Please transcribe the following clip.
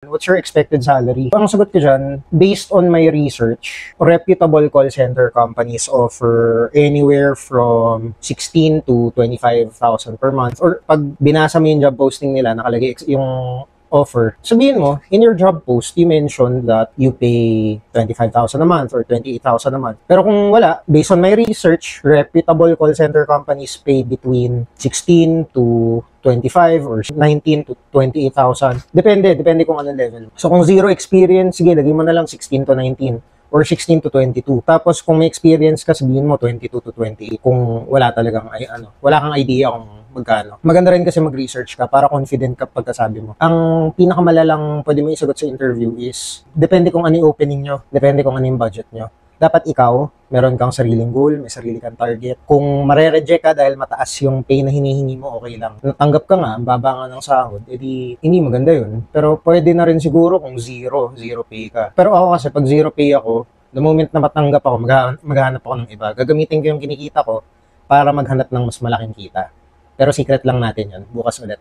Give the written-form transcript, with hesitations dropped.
What's your expected salary? Ang sagot ko dyan, based on my research, reputable call center companies offer anywhere from 16 to 25,000 per month. Or pag binasa mo yung job posting nila, nakalagay yung offer. Sabihin mo, in your job post, you mentioned that you pay 25,000 a month or 28,000 a month. Pero kung wala, based on my research, reputable call center companies pay between 16 to 25 or 19 to 28,000. Depende kung anong level. So kung zero experience, sige, lagay mo na lang 16 to 19 or 16 to 22. Tapos kung may experience ka, sabihin mo 22 to 28 kung wala talagang wala kang idea kung magkano. Maganda rin kasi mag-research ka para confident ka pagkasabi mo. Ang pinakamalalang pwede mo isagot sa interview is depende kung ano yung opening nyo, depende kung ano yung budget nyo. Dapat ikaw, meron kang sariling goal, may sarili kang target. Kung mare-reject ka dahil mataas yung pay na hinihingi mo, okay lang. Natanggap ka nga, ang baba nga ng sahod, edi hindi maganda yun. Pero pwede na rin siguro kung zero pay ka. Pero ako kasi pag zero pay ako, the moment na matanggap ako, maghahanap ako ng iba. Gagamitin ko yung kinikita ko para maghanap ng mas malaking kita. Pero secret lang natin yan. Bukas ulit.